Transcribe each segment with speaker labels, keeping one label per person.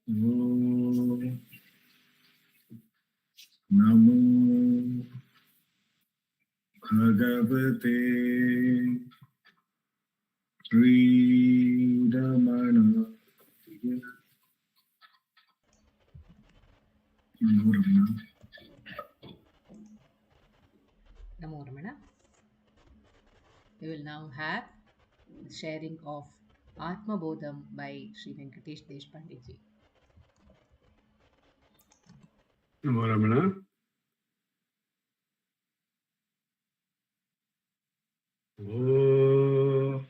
Speaker 1: Om Namo Bhagavate Sri Ramana.
Speaker 2: Namo Ramana. We will now have the sharing of Atma Bodham by Sri Venkatesh Deshpande ji.
Speaker 3: Namo Ramana. Oh.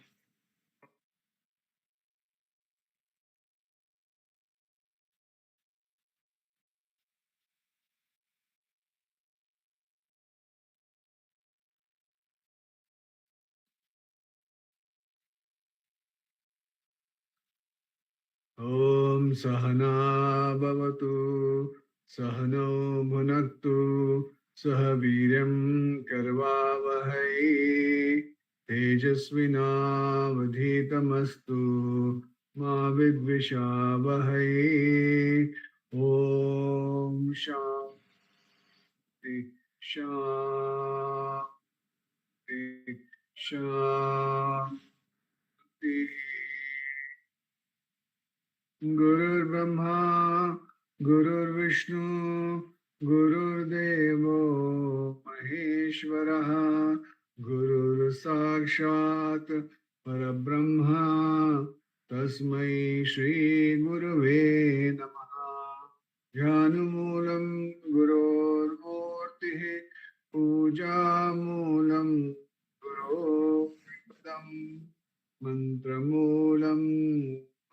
Speaker 3: Om Sahana Bhavatu Sahano Bhunaktu Sahaviryam Karvavahai Tejasvinavadhitamastu Ma Vidvishavahai. Om Shanti Shanti Shanti. Gurur Brahma, Gurur Vishnu, Gurur Devo Maheshwaraha, Gurur Sakshat Parabrahma, Tasmai Shri Gurave Namaha. Jnanamulam Gurur Murtihi, Puja Mulam Gurur Padam, Mantramulam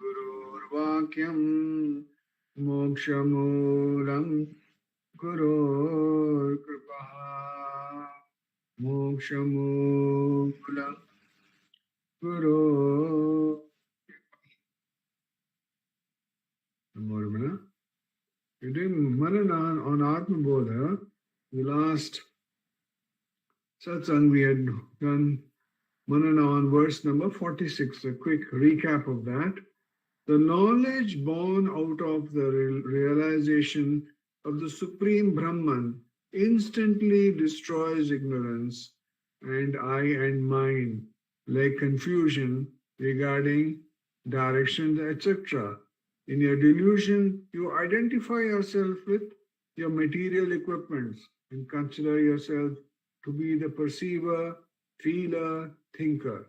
Speaker 3: Gururvakyam, Mokshamulam Gurur Kripaha, Mokshamulam Gurur. You're doing Manana on Atma Bodha. The last satsang we had done Manana on verse number 46. A quick recap of that. The knowledge born out of the realization of the Supreme Brahman instantly destroys ignorance and I and mine, like confusion regarding directions, etc. In your delusion, you identify yourself with your material equipments and consider yourself to be the perceiver, feeler, thinker.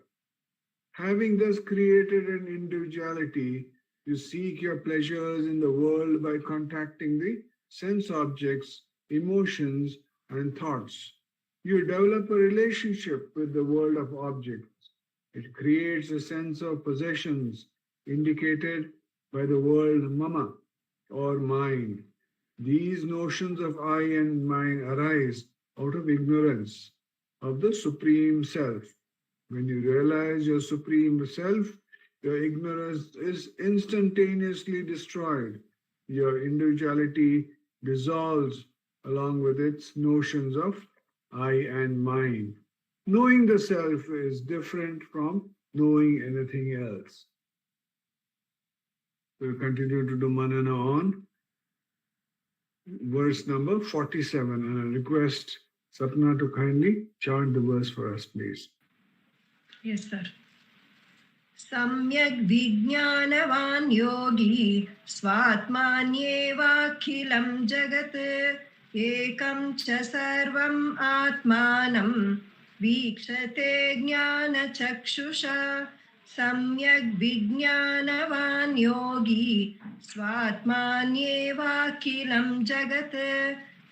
Speaker 3: Having thus created an individuality, you seek your pleasures in the world by contacting the sense objects, emotions, and thoughts. You develop a relationship with the world of objects. It creates a sense of possessions indicated by the word mama or mine. These notions of I and mine arise out of ignorance of the Supreme Self. When you realize your Supreme Self, your ignorance is instantaneously destroyed. Your individuality dissolves along with its notions of I and mine. Knowing the Self is different from knowing anything else. We'll continue to do Manana on verse number 47, and I request Sapna to kindly chant the verse for us, please.
Speaker 4: Yes, sir. Samyak vijnanavan yogi svatmanyevakhilam jagat ekam cha sarvam atmanam vikshate jnana chakshusha. Samyak vijnanavan yogi svatmanyevakhilam jagat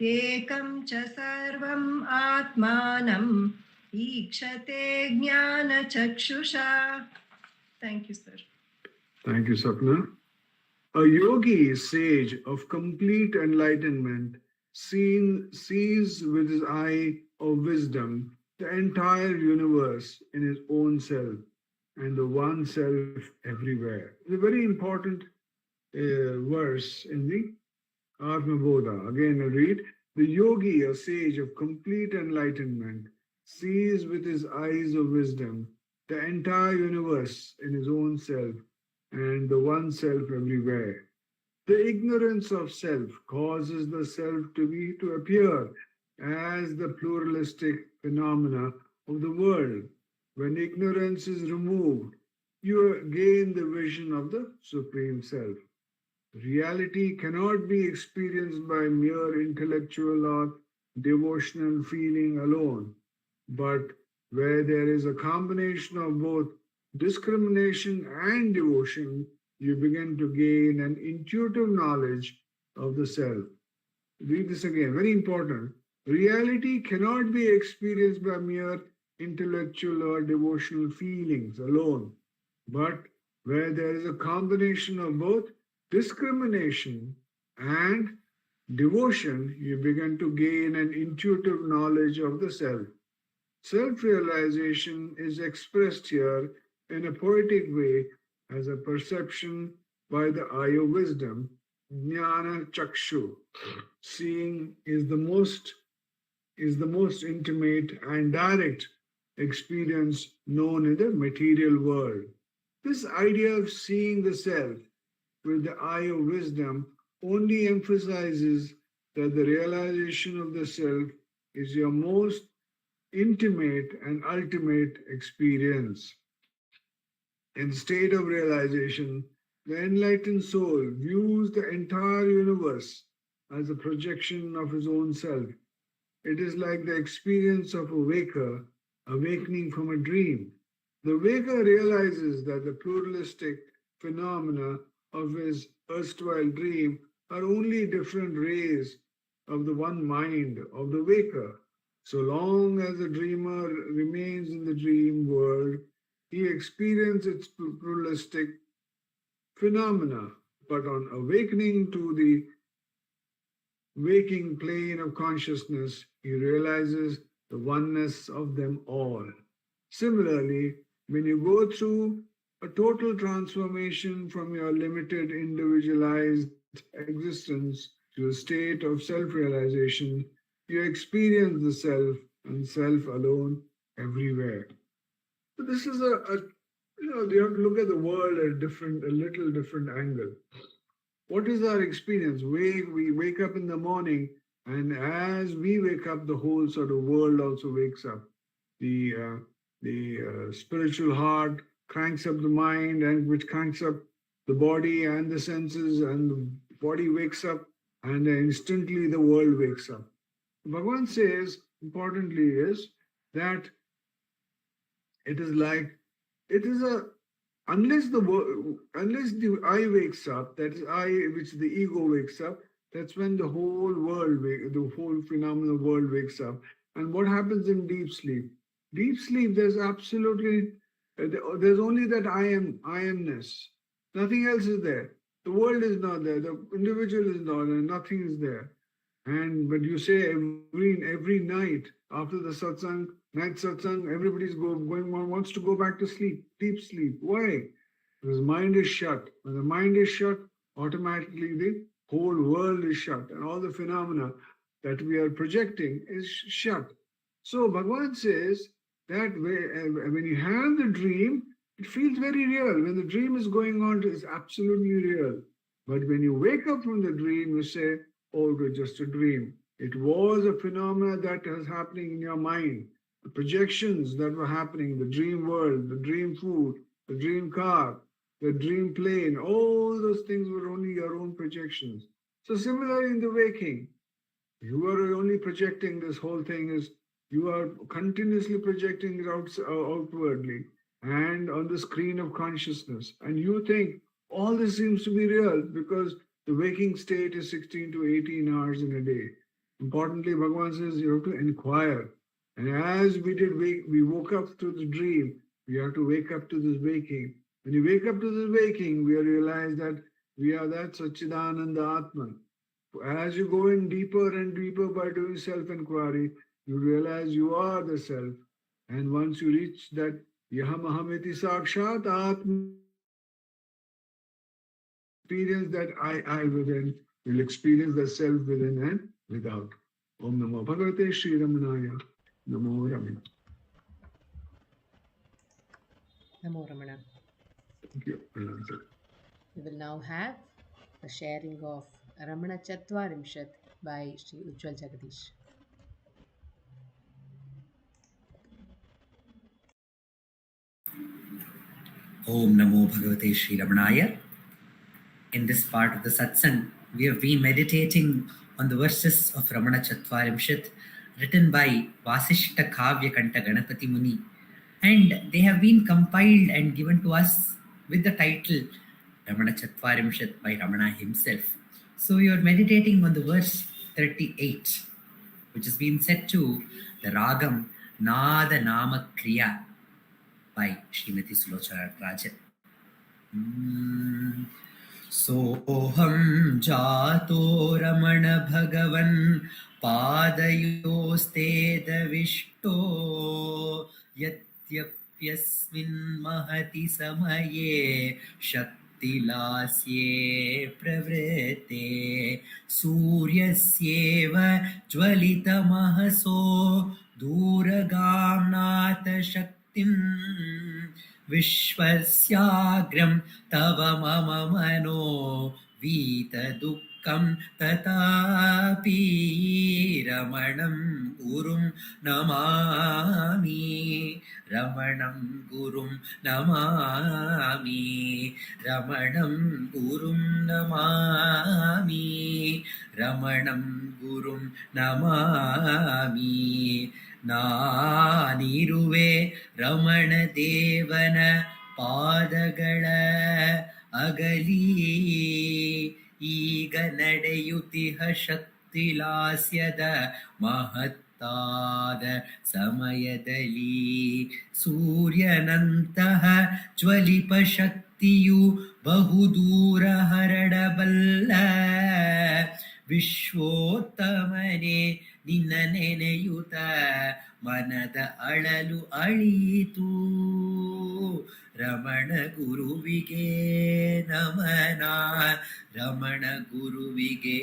Speaker 4: ekam cha sarvam atmanam Ikshate jnana chakshusha. Thank you, sir.
Speaker 3: Thank you, Sapna. A yogi, sage of complete enlightenment, sees with his eye of wisdom the entire universe in his own self and the one self everywhere. It's a very important verse in the Atma Bodha. Again, I read, the yogi, a sage of complete enlightenment, sees with his eyes of wisdom the entire universe in his own self and the one self everywhere. The ignorance of self causes the self to appear as the pluralistic phenomena of the world. When ignorance is removed, you gain the vision of the Supreme Self. Reality cannot be experienced by mere intellectual or devotional feeling alone, but where there is a combination of both discrimination and devotion, you begin to gain an intuitive knowledge of the self. Read this again, very important. Reality cannot be experienced by mere intellectual or devotional feelings alone, but where there is a combination of both discrimination and devotion, you begin to gain an intuitive knowledge of the self. Self-realization is expressed here in a poetic way as a perception by the eye of wisdom, jnana chakshu. Seeing is the most intimate and direct experience known in the material world. This idea of seeing the self with the eye of wisdom only emphasizes that the realization of the self is your most intimate and ultimate experience. In state of realization, the enlightened soul views the entire universe as a projection of his own self. It is like the experience of a waker awakening from a dream. The waker realizes that the pluralistic phenomena of his erstwhile dream are only different rays of the one mind of the waker. So long as the dreamer remains in the dream world, he experiences its pluralistic phenomena. But on awakening to the waking plane of consciousness, he realizes the oneness of them all. Similarly, when you go through a total transformation from your limited individualized existence to a state of self-realization, you experience the self and self alone everywhere. So this is you have to look at the world at a little different angle. What is our experience? We wake up in the morning, and as we wake up, the whole sort of world also wakes up. The spiritual heart cranks up the mind, and which cranks up the body and the senses, and the body wakes up, and instantly the world wakes up. Bhagavan says, importantly, is that it is unless the I wakes up, that is I, which the ego wakes up, that's when the whole phenomenal world wakes up. And what happens in deep sleep? Deep sleep, there's only that I amness. Nothing else is there. The world is not there. The individual is not there. Nothing is there. But you say every night after the satsang, night satsang, everybody's wants to go back to sleep, deep sleep. Why? Because mind is shut. When the mind is shut, automatically the whole world is shut, and all the phenomena that we are projecting is shut. So Bhagavan says that when you have the dream, it feels very real. When the dream is going on, it is absolutely real. But when you wake up from the dream, you say, oh, it was just a dream. It was a phenomena that was happening in your mind. The projections that were happening, the dream world, the dream food, the dream car, the dream plane, all those things were only your own projections. So similarly in the waking, you are only projecting, this whole thing is, you are continuously projecting it outwardly and on the screen of consciousness. And you think all this seems to be real because the waking state is 16 to 18 hours in a day. Importantly, Bhagavan says you have to inquire. And as we woke up to the dream, we have to wake up to this waking. When you wake up to this waking, we realize that we are that Satchidananda Atman. As you go in deeper and deeper by doing self-enquiry, you realize you are the self. And once you reach that Yahamahamiti Sakshat Atma, experience that I within, you'll experience the self within and without. Om Namo Bhagavate Sri Ramanaya. Namo Ramana.
Speaker 2: Namo Ramana.
Speaker 3: Thank you.
Speaker 2: We will now have the sharing of Ramanacentre by Sri Ujwal Jagadeesh.
Speaker 5: Om Namo Bhagavate Sri Ramanaya. In this part of the satsang, we have been meditating on the verses of Ramanacentre written by Vasishta Kavya Kanta Ganapati Muni, and they have been compiled and given to us with the title Ramanacentre by Ramana himself. So we are meditating on the verse 38, which has been set to the Ragam Nada Nama Kriya by Srimati Sulochana Rajan. Soham jato ramana bhagavan padayoste davishto yatyapyasmin mahati samaye shaktilasye pravrete suryasyeva jwalitamahaso duragamnata shaktim Vishwasyagram tava mama mano vita dukkam tatapi Ramanam gurum namami Ramanam gurum namami Ramanam gurum namami Ramanam gurum namami ನಾನಿರುವೆ Ramana ದೇವನ ಪಾದಗಳ ಅಗಲಿ ಈಗ ನಡೆಯುತ್ತಿಹ ಶಕ್ತಿಲಾಸ್ಯದ ಮಹತ್ತಾದ ಸಮಯದಲ್ಲಿ ಸೂರ್ಯನಂತಹ ಜ್ವಲಿಪ ಶಕ್ತಿಯು ಬಹುದೂರ ಹರಡಬಲ್ಲ ವಿಶ್ವೋತ್ತಮನೆ ನಿನ್ನ ನೆನೆಯುತ ಮನದ ಅಳಲು ಅಳೀತು ರಮಣ ಗುರುವಿಗೆ ನಮನ ರಮಣ ಗುರುವಿಗೆ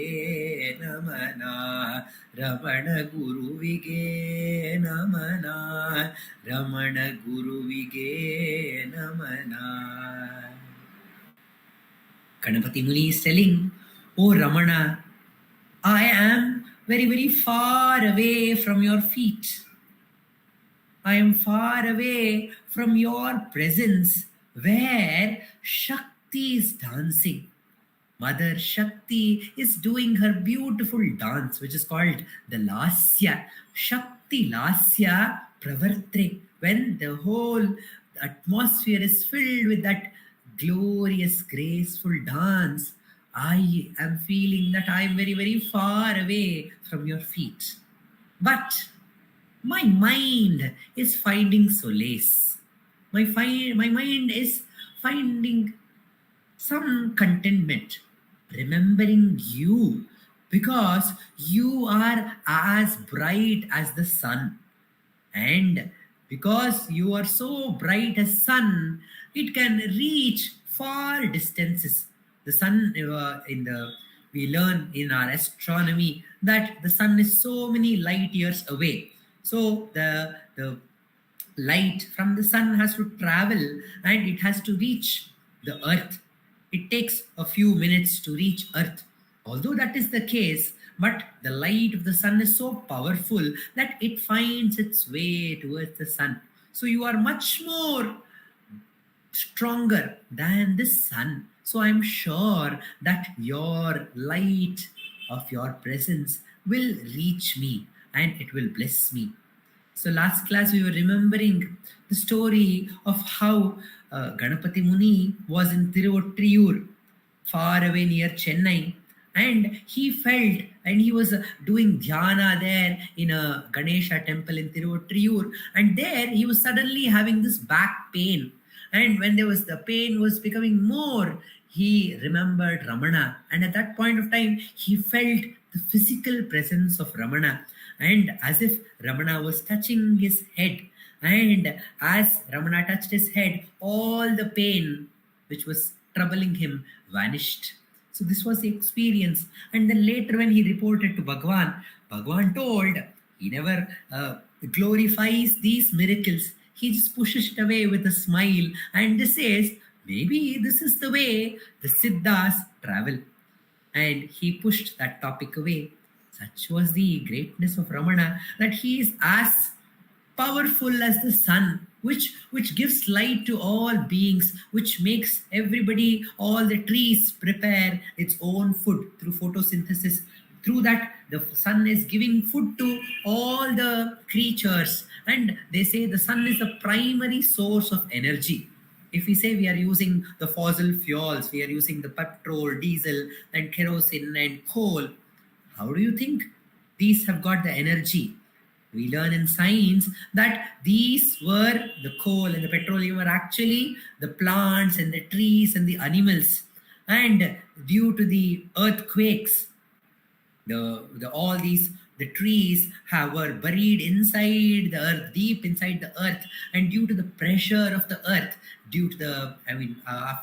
Speaker 5: ನಮನ ರಮಣ ಗುರುವಿಗೆ ನಮನ ರಮಣ ಗುರುವಿಗೆ ನಮನ. Ganapati Muni is telling, "Oh Ramana, I am very, very far away from your feet. I am far away from your presence where Shakti is dancing. Mother Shakti is doing her beautiful dance, which is called the Lasya. Shakti Lasya Pravartre. When the whole atmosphere is filled with that glorious, graceful dance, I am feeling that I am very, very far away from your feet. But my mind is finding solace. My mind is finding some contentment, remembering you, because you are as bright as the sun. And because you are so bright as sun, it can reach far distances. The sun, we learn in our astronomy that the sun is so many light years away. So the light from the sun has to travel and it has to reach the earth. It takes a few minutes to reach earth. Although that is the case, but the light of the sun is so powerful that it finds its way towards the sun. So you are much more stronger than the sun. So I'm sure that your light of your presence will reach me and it will bless me. So last class we were remembering the story of how Ganapati Muni was in Tiruvottriyur, far away near Chennai, and he felt, and he was doing dhyana there in a Ganesha temple in Tiruvottriyur, and there he was suddenly having this back pain. And when the pain was becoming more, he remembered Ramana, and at that point of time he felt the physical presence of Ramana, and as if Ramana was touching his head, and as Ramana touched his head, all the pain which was troubling him vanished. So this was the experience. And then later when he reported to Bhagwan told he never glorifies these miracles. He just pushes it away with a smile and says, maybe this is the way the Siddhas travel. and he pushed that topic away. Such was the greatness of Ramana, that he is as powerful as the sun, which gives light to all beings, which makes everybody, all the trees prepare its own food through photosynthesis. Through that, the sun is giving food to all the creatures, and they say the sun is the primary source of energy. If we say we are using the fossil fuels, we are using the petrol, diesel, and kerosene and coal, how do you think these have got the energy? We learn in science that these were the coal and the petroleum were actually the plants and the trees and the animals. And due to the earthquakes, the trees were buried inside the earth, deep inside the earth, and due to the pressure of the earth, due to the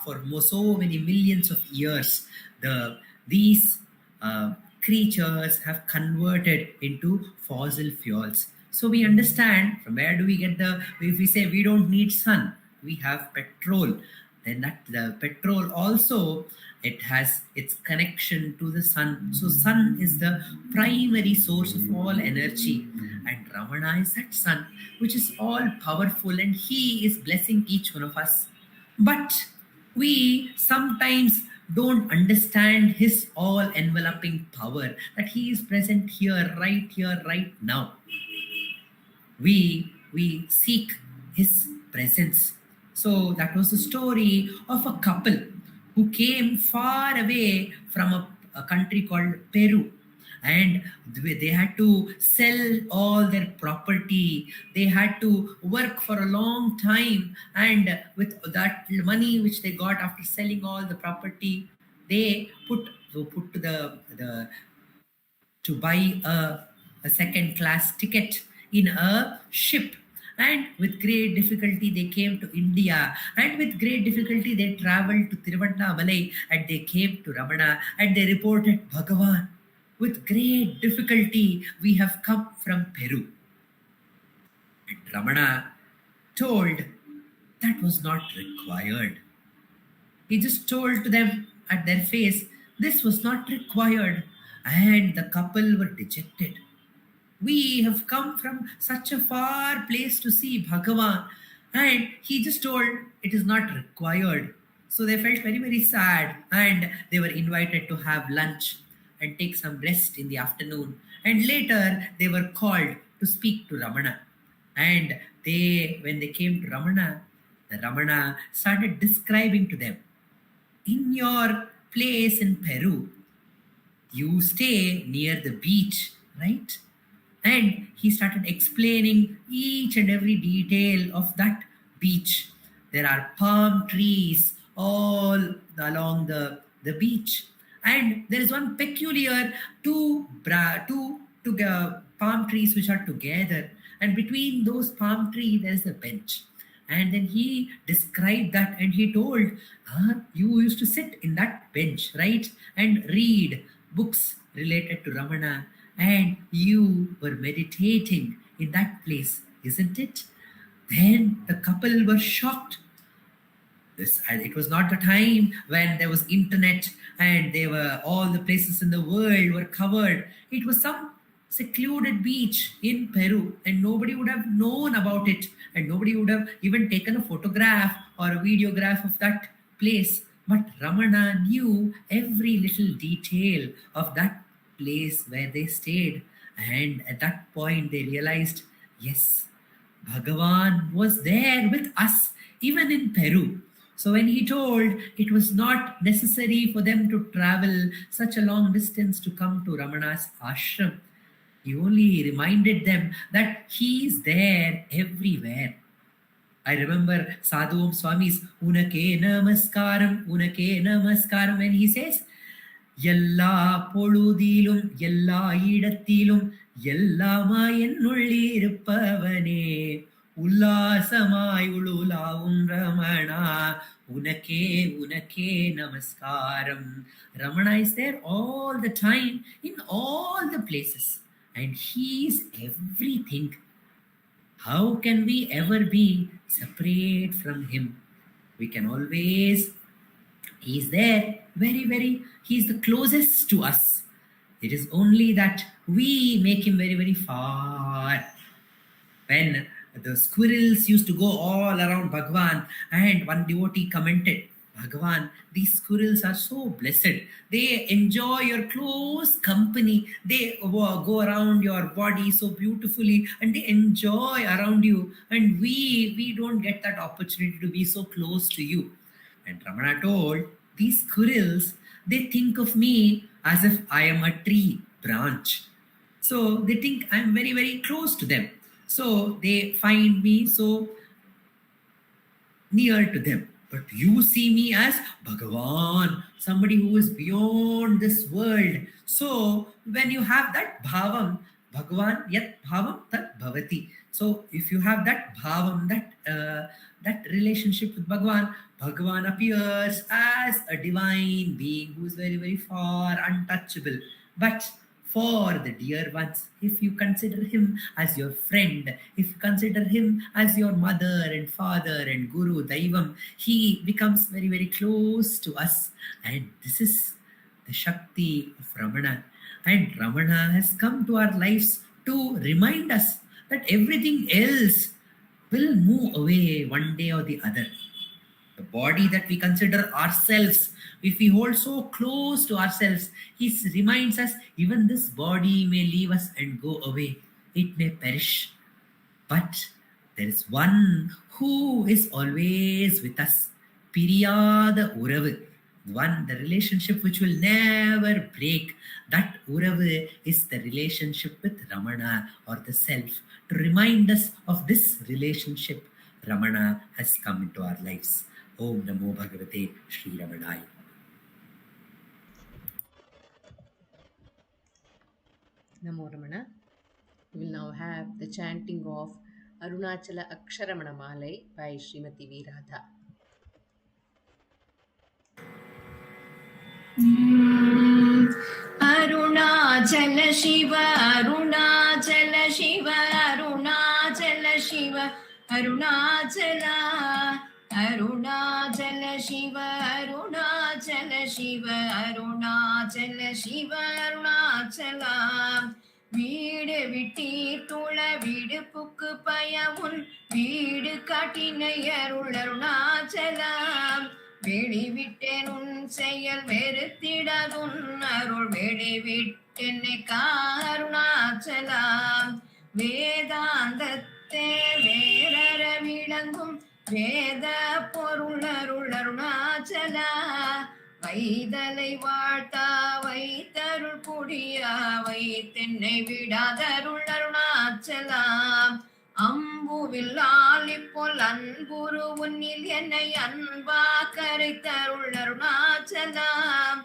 Speaker 5: for so many millions of years, these creatures have converted into fossil fuels. So we understand from where do we get if we say we don't need sun, we have petrol, then that the petrol also, it has its connection to the sun. So sun is the primary source of all energy, and Ramana is that sun which is all powerful, and he is blessing each one of us. But we sometimes don't understand his all enveloping power, that he is present here, right now. We seek his presence. So that was the story of a couple who came far away from a country called Peru, and they had to sell all their property. They had to work for a long time, and with that money which they got after selling all the property, they put to buy a second class ticket in a ship. And with great difficulty they came to India, and with great difficulty they traveled to Tiruvannamalai, and they came to Ramana, and they reported, Bhagavan, with great difficulty we have come from Peru. And Ramana told that was not required. He just told to them at their face, this was not required. And the couple were dejected. We have come from such a far place to see Bhagavan, and he just told it is not required. So they felt very, very sad, and they were invited to have lunch and take some rest in the afternoon. And later they were called to speak to Ramana. And when they came to Ramana, the Ramana started describing to them, in your place in Peru, you stay near the beach, right? And he started explaining each and every detail of that beach. There are palm trees all along the beach. And there is one peculiar two palm trees which are together. And between those palm trees, there is a bench. And then he described that, and he told, you used to sit in that bench, right? And read books related to Ramana. And you were meditating in that place, isn't it? Then the couple were shocked. It was not the time when there was internet and all the places in the world were covered. It was some secluded beach in Peru, and nobody would have known about it, and nobody would have even taken a photograph or a videograph of that place. But Ramana knew every little detail of that place where they stayed, and at that point they realized, yes, Bhagavan was there with us even in Peru. So when he told it was not necessary for them to travel such a long distance to come to Ramana's ashram, he only reminded them that he is there everywhere. I remember Sadhu Om Swami's Unake Namaskaram, when he says, Yalla poludilum, Yalla idatilum, Yallama ennulli iruppavane, Ullasamai ululavum Ramana, Unake Namaskaram. Ramana is there all the time, in all the places, and he is everything. How can we ever be separate from him? We can always, he is there he's the closest to us. It is only that we make him very far. When the squirrels used to go all around Bhagwan, and one devotee commented, Bhagavan, these squirrels are so blessed. They enjoy your close company. They go around your body so beautifully and they enjoy around you. And we don't get that opportunity to be so close to you. And Ramana told, these squirrels, they think of me as if I am a tree branch. So they think I am very close to them. So they find me so near to them. But you see me as Bhagavan, somebody who is beyond this world. So when you have that bhavam, Bhagavan yat bhavam tat bhavati. So if you have that bhavam, that relationship with Bhagavan, Bhagavan appears as a divine being who is very far, untouchable. But for the dear ones, if you consider him as your friend, if you consider him as your mother and father and guru, daivam, he becomes very close to us. And this is the Shakti of Ramana. And Ramana has come to our lives to remind us that everything else will move away one day or the other. The body that we consider ourselves, if we hold so close to ourselves, he reminds us, even this body may leave us and go away. It may perish. But there is one who is always with us. Piriyada Uravu. The relationship which will never break. That Uravu is the relationship with Ramana or the self. To remind us of this relationship, Ramana has come into our lives. Om Namo Bhagavate Shri Ramanaya.
Speaker 2: Namo Ramana. We will now have the chanting of Arunachala Aksharamanamalai by Srimati V. Radha.
Speaker 4: Arunachala Shiva, Arunachala Shiva, Arunachala Shiva, Arunachala. Arunachala Shiva, Arunachala Shiva, Arunachala Shiva, Arunachala. வீடு விட்டீர்த்துள வீடு book பயமுன் வீடு காட்டினை அருள் அருணாச்சலம். வெளிவிட்டேன் உன் செயல் வெறுத்திடாதுன் அருள் வெளிவிட்டென்னை காருணாச்சலம். வேதாந்தத்தே வேறற விளங்கும் வேத பொருள் அருள் அருணாச்சலா. வைதலை வாழ்த்தா வைத்தருள் புடியா வைத்தென்னை விடாதருள் அருணாச்சலாம். அம்புவில் ஆலிப்போல் அன்புரு உன்னில் என்னை அன்பா கரைத்தருள் அருணாச்சலாம்.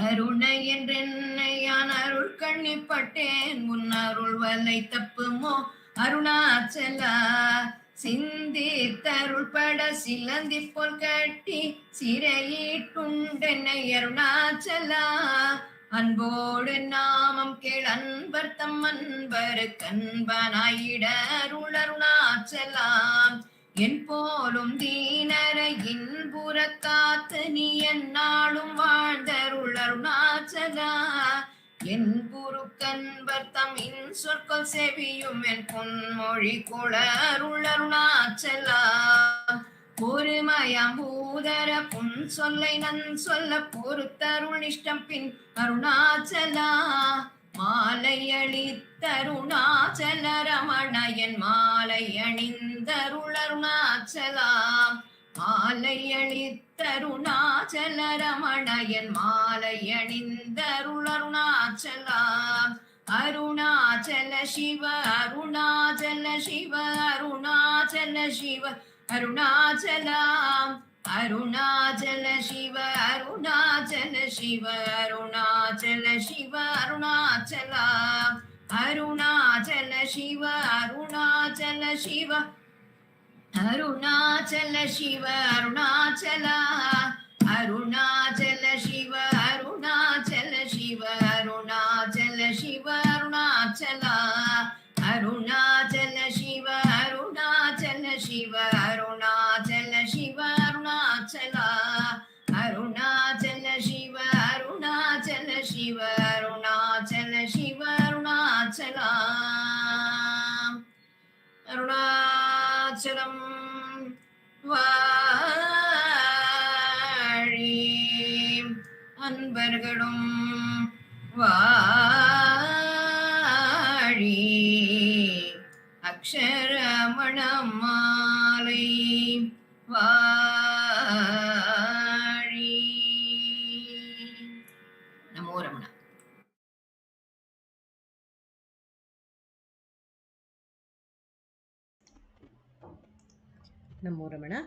Speaker 4: அருணை என்றென்னை யான் அருள் கண்ணிப்பட்டேன் உன் அருள் வலை தப்புமோ அருணாச்சலா. சிந்தித்தருள் பட சிலந்தி போல் கட்டி சிறையிட்டுண்டென்னை அருணாச்சலா. அன்போடு நாமம் கேள் அன்பர் தம் அன்பரு கண்பனாயிட அருள் அருணாச்சலாம். என் போலும் தீனரை இன்புற காத்து நீ எந்நாளும் வாழ்ந்தருள் அருணாச்சலா. என் குரு கண்பர் தம் இன் சொற்கள் செவியும் என் பொன்மொழி கொள அருள் அருணாச்சலா. பொறுமயாம் பூதர புன் சொல்லை நன் சொல்ல பொறுத்தருள் இஷ்டம் பின் அருணாச்சலா. மாலை அளித்தருணாச்சல ரமண என் மாலை அணிந்தருள் அருணாச்சலா. மாலை அளித்தருணாச்சல ரமண என் மாலை அணிந்தருள் அருணாச்சலா. அருணாச்சல சிவ அருணாச்சல சிவ அருணாச்சல சிவ அருணாச்சலா. அருணாச்சல சிவ அருணாச்சல சிவ அருணாச்சல சிவ அருணாச்சலா. அருணாச்சல சிவ அருணாச்சல சிவ அருணாச்சல சிவ அருணாச்சலா. அருணாச்சல சிவ அருணாச்சல சிவ அருணாச்சல சிவ அருணாச்சலா. அருணாச்சல சிவ அருணாச்சல சிவ அருணாச்சல சிவ அருணாச்சலா. அருணா அருணாச்சலம் வாழி அன்பர்களும் வாழி அக்ஷரமணமாலை வாழி. நமோ Ramana.
Speaker 2: Namo Ramana.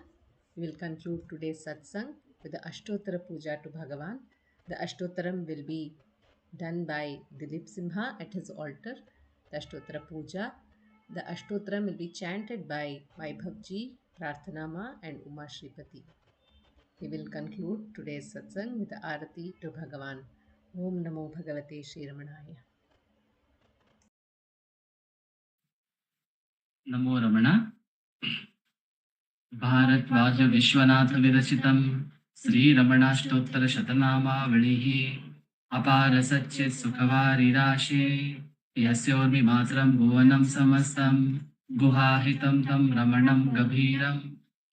Speaker 2: We will conclude today's satsang with the Ashtottara puja to Bhagavan. The Ashtottaram will be done by Dileep Simha at his altar. The Ashtottara puja. The Ashtottaram will be chanted by Vaibhavji, Prarthana and Uma Sripathy. We will conclude today's satsang with the Arati to Bhagavan. Om Namo Bhagavate Shri Ramanaya.
Speaker 6: नमो रमण. भारद्वाज विश्वनाथ विरचितं श्री रमणाष्टोत्तर शतनामावलिः अपार सच्चित् सुखवारिराशे यस्योर्मि मात्रं भुवनं समस्तं गुहाहितं तं रमणं गभीरं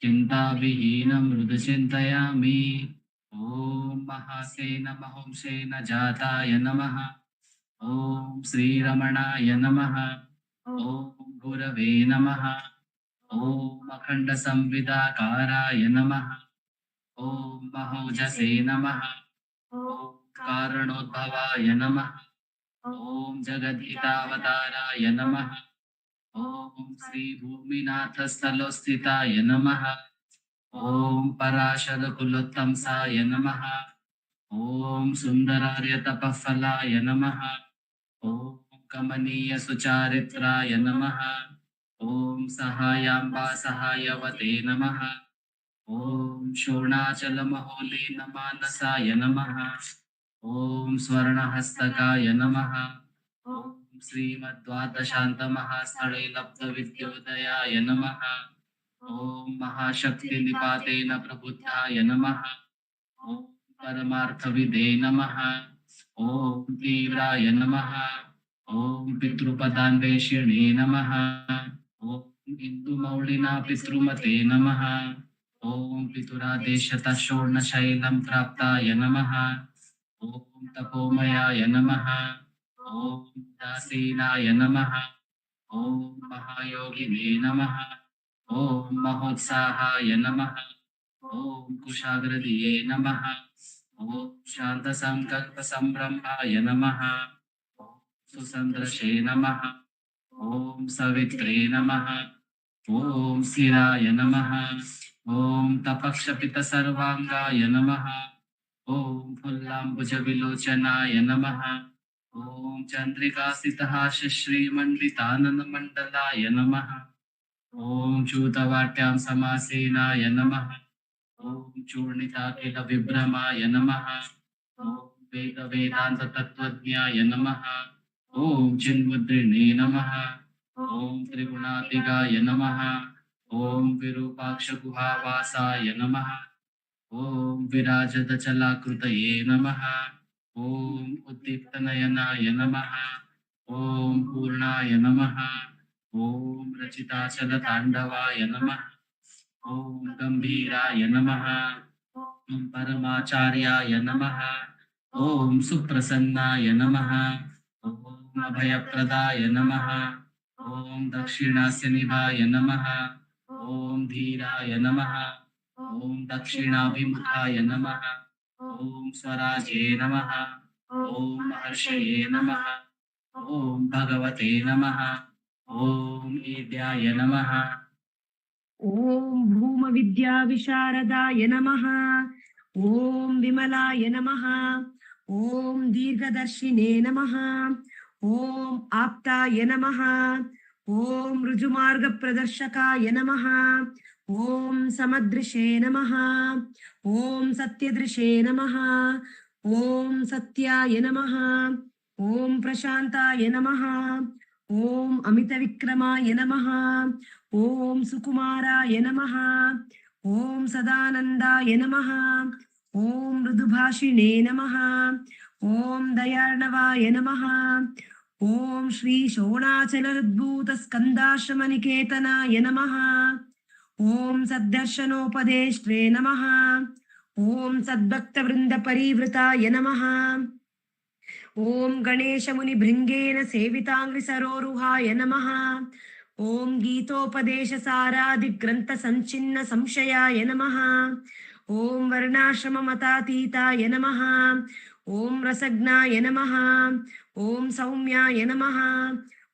Speaker 6: चिन्ताविहीनं हृदचिन्तयामि. ॐ महासेन महंसेन जाताय नमः. ॐ श्रीरमणाय नमः. ॐ गुरवे नमः. ॐ अखण्ड संविदाकाराय नमः. ॐ महौजसे नमः. ॐ कारणोद्भवाय नमः. ॐ जगद्धितावताराय नमः. ॐ श्रीभूमिनाथस्थलोस्थिताय नमः. ॐ पराशरकुलोत्तंसाय नमः. ॐ सुन्दरार्यतपःफलाय नमः. ॐ कमनीय सुचारित्राय नमः. ॐ सहायाम्बा सहायवते नमः. ॐ शोणाचलमहोली नमानसाय नमः. ॐ स्वर्णहस्तकाय नमः. ॐ श्रीमद्वादशान्तमहास्थले लब्धविद्योदयाय नमः. ॐ महाशक्तिनिपातेन प्रबुद्धाय नमः. ॐ परमार्थविदे नमः. ॐ तीव्राय नमः. ॐ पितृपदान्वेषिणे नमः. ॐ इन्दुमौलिना पितृमते नमः. ॐ पितुरादेशतः शोर्णशैलं प्राप्ताय नमः. ॐ तपोमयाय नमः. ॐ दासीनाय नमः. ॐ महायोगिने नमः. ॐ महोत्साहाय नमः. ॐ कुशाग्रदिये नमः. ॐ शान्तसङ्कल्पसम्भ्रमाय नमः. ॐ सुसन्दृशे नमः. ॐ सवित्रे नमः. ॐ शिराय नमः. ॐ तपक्षपितसर्वाङ्गाय नमः. ॐ फुल्लाम्बुजविलोचनाय नमः. ॐ चन्द्रिकासितहासश्रीमण्डिताननमण्डलाय नमः. ॐ चूतवाट्यां समासेनाय नमः. ॐ चूर्णिताखिलविभ्रमाय नमः. ॐ वेदवेदान्ततत्त्वज्ञाय नमः. ॐ चिन्मुद्रिणे नमः. ॐ त्रिगुणातिगाय नमः. ॐ विरूपाक्षगुहावासाय नमः. ॐ विराजतचलाकृतये नमः. ॐ उद्दीप्तनयनाय नमः. ॐ पूर्णाय नमः. ॐ रचिताचलताण्डवाय नमः. ॐ गम्भीराय नमः. ॐ परमाचार्याय नमः. ॐ सुप्रसन्नाय नमः. ॐ अभयप्रदाय नमः. ॐ दक्षिणास्यनिभाय नमः. ॐ धीराय नमः. ॐ दक्षिणाभिमुखाय नमः. ॐ स्वराजे नमः. ॐ महर्षये नमः. ॐ भगवते नमः. ॐ ईड्याय नमः.
Speaker 7: ॐ भूमविद्याविशारदाय नमः. ॐ विमलाय नमः. ॐ दीर्घदर्शिने नमः. ॐ आप्ताय नमः. ॐ ऋजुमार्गप्रदर्शकाय नमः. ॐ समदृशे नमः. ॐ सत्यदृशे नमः. ॐ सत्याय नमः. ॐ प्रशान्ताय नमः. ॐ अमितविक्रमाय नमः. ॐ सुकुमाराय नमः. ॐ सदानन्दाय नमः. ॐ मृदुभाषिणे नमः. ॐ दयार्णवाय नमः. ॐ श्री शोणाचलद्भूतस्कन्दाश्रमनिकेतनाय नमः। ॐ सद्दर्शनोपदेष्ट्रे नमः। ॐ सद्भक्तवृन्दपरिवृताय नमः। ॐ गणेशमुनिभृङ्गेन सेविताङ्घ्रिसरोरुहाय नमः। ॐ गीतोपदेशसारादिग्रन्थसञ्चिन्न संशयाय नमः। ॐ वर्णाश्रममतातीताय नमः। ॐ रसज्ञाय नमः। ॐ सौम्याय नमः।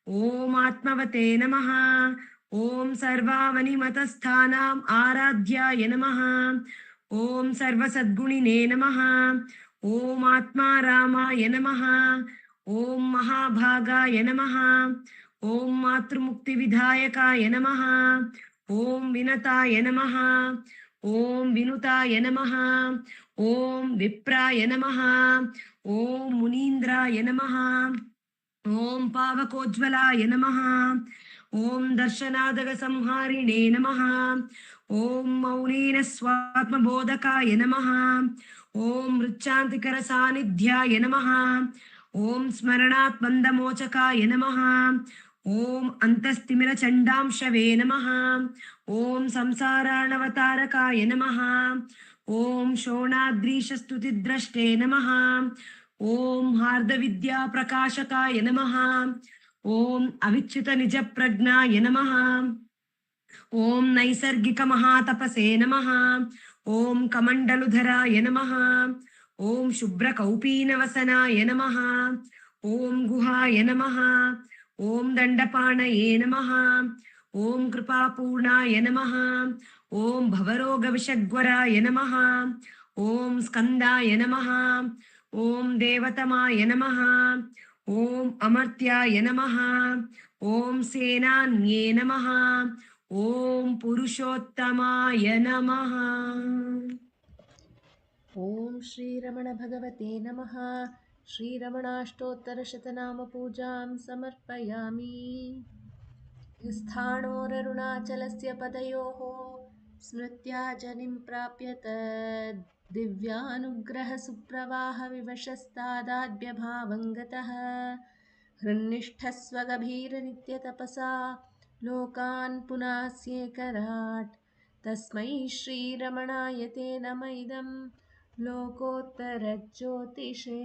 Speaker 7: ॐ आत्मवते नमः। ॐ सर्वावनिमतस्थानाम् आराध्याय नमः। ॐ सर्वसद्गुणिने नमः। ॐ आत्मा रामाय नमः। ॐ महाभागाय नमः। ॐ मातृमुक्तिविधायकाय नमः। ॐ विनताय नमः। ॐ विनुताय नमः। ॐ विप्राय नमः। ॐ मुनीन्द्राय नमः। ॐ पावकोज्ज्वलाय नमः। ॐ दर्शनादगसंहारिणे नमः। ॐ मौनेन स्वात्मबोधकाय नमः। ॐ मृच्छान्तिकरसान्निध्याय नमः। ॐ स्मरणात् बन्धमोचकाय नमः। ॐ अन्तस्तिमिरचण्डांशवे नमः। ॐ संसाराणवतारकाय नमः। ॐ शोणाद्रीशस्तुतिद्रष्टे नमः। ॐ हार्दविद्याप्रकाशकाय नमः। ॐ अविच्युतनिजप्रज्ञाय नमः। ॐ नैसर्गिकमहातपसे नमः। ॐ कमण्डलुधराय नमः। ॐ शुभ्रकौपीनवसनाय नमः। ॐ गुहाय नमः। ॐ दण्डपाणये नमः। ॐ कृपापूर्णाय नमः। ॐ भवरोगविषग्वराय नमः। ॐ स्कन्दाय नमः। ॐ देवतमाय नमः। ॐ अमर्त्याय नमः। ॐ सेनान्ये नमः। ॐ पुरुषोत्तमाय नमः।
Speaker 2: ॐ श्रीरमणभगवते नमः। श्रीरमणाष्टोत्तरशतनामपूजां समर्पयामि। स्थाणोररुणाचलस्य पदयोः स्मृत्या जनिं प्राप्य दिव्यानुग्रहसुप्रवाहविवशस्तादाद्यभावं गतः हृन्निष्ठस्वगभीरनित्यतपसा लोकान् पुनास्येकराट् तस्मै श्रीरमणाय ते नम इदं लोकोत्तरज्योतिषे।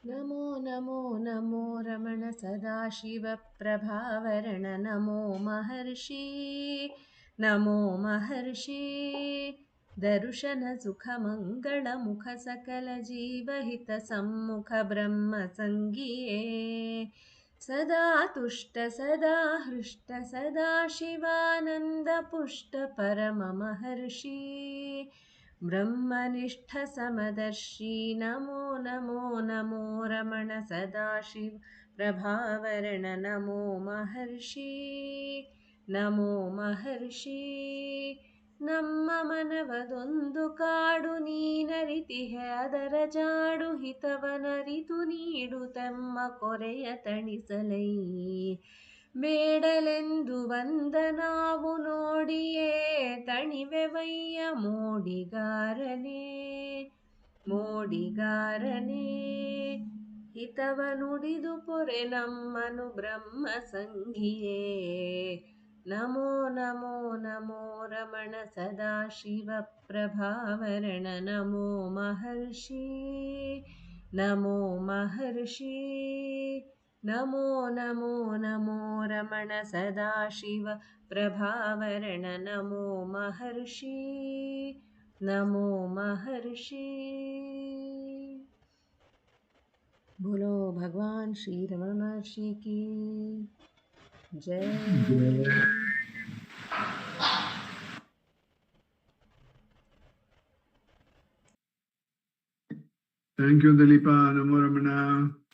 Speaker 2: नमो नमो नमो रमण सदाशिवप्रभावरण नमो महर्षि नमो महर्षि दर्शनसुखमङ्गलमुख सकलजीवहितसम्मुख ब्रह्मसङ्गिये सदा तुष्ट सदा हृष्ट सदा शिवानन्दपुष्ट परममहर्षि ब्रह्मनिष्ठ समदर्शी नमो नमो नमो रमण सदाशिव प्रभावरण नमो महर्षि नमो महर्षि ನಮ್ಮ ಮನವದೊಂದು ಕಾಡು ನೀನರಿತಿಹೆ ಅದರ ಜಾಡು ಹಿತವನರಿತು ನೀಡುತ್ತೆಮ್ಮ ಕೊರೆಯ ತಣಿಸಲೈ ಬೇಡಲೆಂದು ಬಂದ ನಾವು ನೋಡಿಯೇ ತಣಿವೆವಯ್ಯ ಮೋಡಿಗಾರನೇ ಮೋಡಿಗಾರನೇ ಹಿತವ ನುಡಿದು ಪೊರೆ ನಮ್ಮನು ಬ್ರಹ್ಮ ಸಂಘಿಯೇ ನಮೋ ನಮೋ ನಮೋ ರಮಣ ಸದಾಶಿವ ಪ್ರಭಾವರಣ ನಮೋ ಮಹರ್ಷಿ ನಮೋ ಮಹರ್ಷಿ ನಮೋ ನಮೋ ನಮೋ ರಮಣ ಸದಾಶಿವ ಪ್ರಭಾವರಣ ನಮೋ ಮಹರ್ಷಿ ನಮೋ ಮಹರ್ಷಿ बोलो भगवान श्री रमण महर्षि की जय
Speaker 3: Thank you, Dileepa. Namo Ramana.